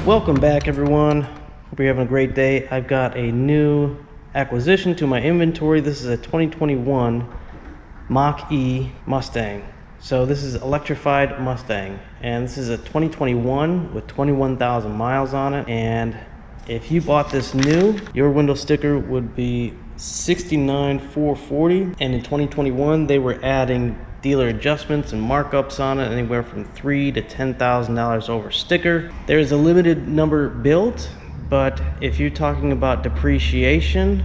Welcome back, everyone. Hope you're having a great day. I've got a new acquisition to my inventory. This is a 2021 Mach E Mustang. So this is electrified Mustang, and this is a 2021 with 21,000 miles on it. And if you bought this new, your window sticker would be $69,440, and in 2021 they were adding dealer adjustments and markups on it, anywhere from $3,000 to $10,000 over sticker. There is a limited number built, but if you're talking about depreciation,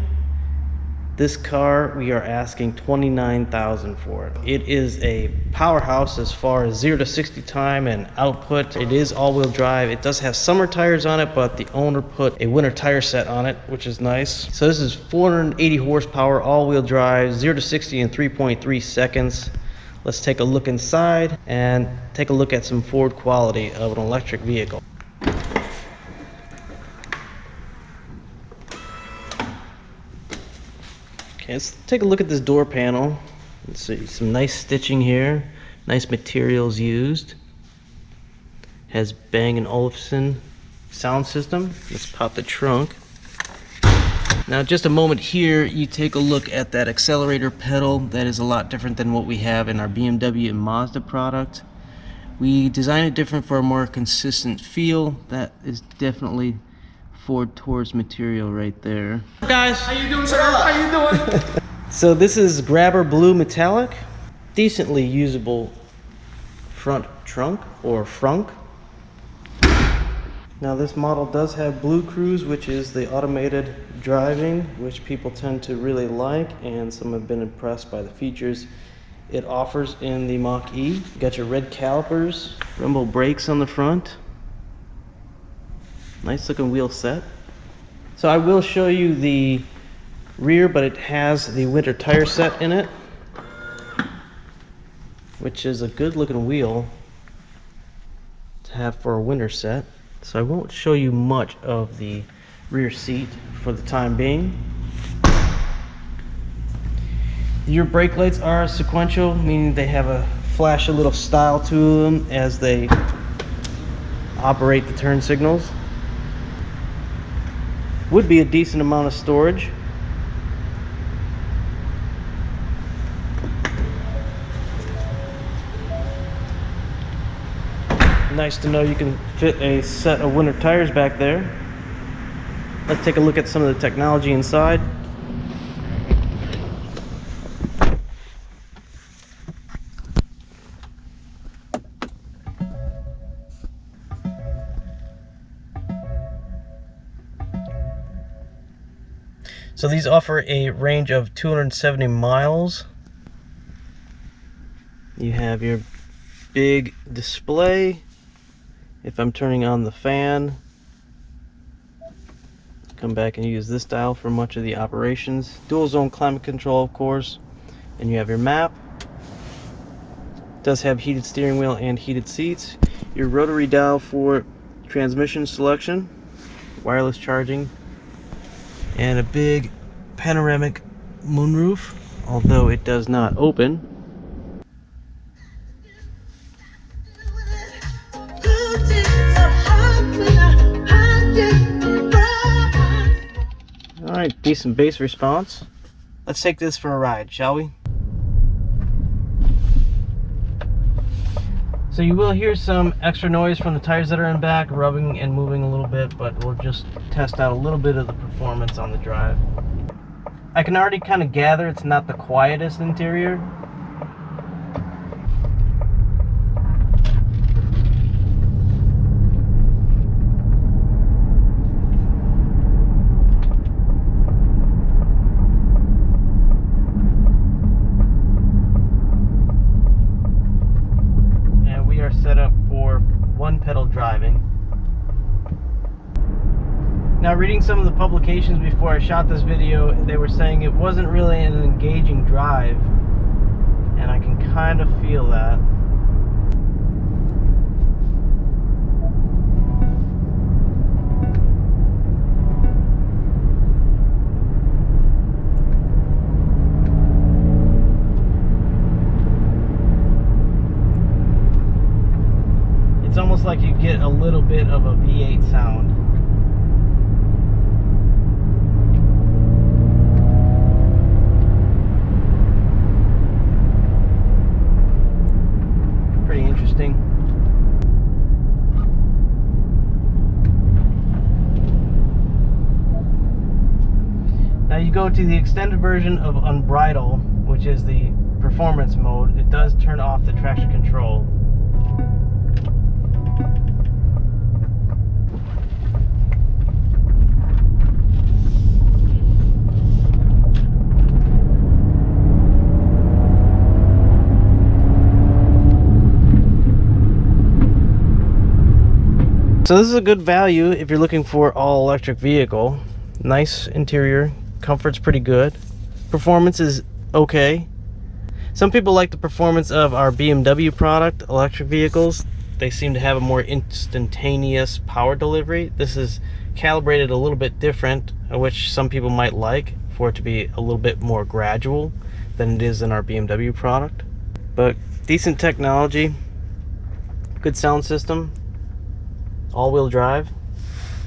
this car we are asking $29,000 for it. It is a powerhouse as far as 0 to 60 time and output. It is all-wheel drive. It does have summer tires on it, but the owner put a winter tire set on it, which is nice. So this is 480 horsepower, all-wheel drive, 0 to 60 in 3.3 seconds. Let's take a look inside and take a look at some Ford quality of an electric vehicle. Okay, let's take a look at this door panel. Let's see, some nice stitching here, nice materials used. Has Bang & Olufsen sound system. Let's pop the trunk. Now just a moment here, you take a look at that accelerator pedal. That is a lot different than what we have in our BMW and Mazda product. We designed it different for a more consistent feel. That is definitely Ford Taurus material right there. Guys, how you doing, sir? How you doing? So this is Grabber Blue Metallic. Decently usable front trunk or frunk. Now this model does have Blue Cruise, which is the automated driving, which people tend to really like, and some have been impressed by the features it offers in the Mach E. You got your red calipers, rumble brakes on the front. Nice looking wheel set. So I will show you the rear, but it has the winter tire set in it, which is a good looking wheel to have for a winter set. So I won't show you much of the rear seat for the time being. Your brake lights are sequential, meaning they have a flash, a little style to them as they operate the turn signals. Would be a decent amount of storage. Nice to know you can fit a set of winter tires back there. Let's take a look at some of the technology inside. So these offer a range of 270 miles. You have your big display. If I'm turning on the fan, come back and use this dial for much of the operations. Dual zone climate control, of course, and you have your map. It does have heated steering wheel and heated seats. Your rotary dial for transmission selection, wireless charging, and a big panoramic moonroof, although it does not open. Alright, decent bass response. Let's take this for a ride, shall we? So you will hear some extra noise from the tires that are in back, rubbing and moving a little bit, but we'll just test out a little bit of the performance on the drive. I can already kind of gather it's not the quietest interior. Set up for one pedal driving. Now, reading some of the publications before I shot this video, they were saying it wasn't really an engaging drive, and I can kind of feel that. almost like you get a little bit of a V8 sound. Pretty interesting. Now you go to the extended version of Unbridle, which is the performance mode. It does turn off the traction control. So this is a good value if you're looking for all electric vehicle. Nice interior, comfort's pretty good. Performance is okay. Some people like the performance of our BMW product, electric vehicles. They seem to have a more instantaneous power delivery. This is calibrated a little bit different, which some people might like for it to be a little bit more gradual than it is in our BMW product. But decent technology, good sound system, all-wheel drive,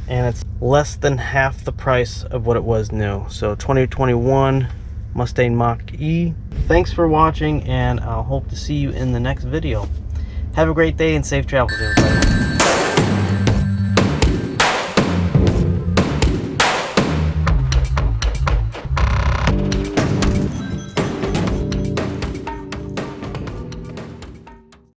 and it's less than half the price of what it was new. So 2021 Mustang Mach-E. Thanks for watching, and I'll hope to see you in the next video. Have a great day and safe travels, everybody.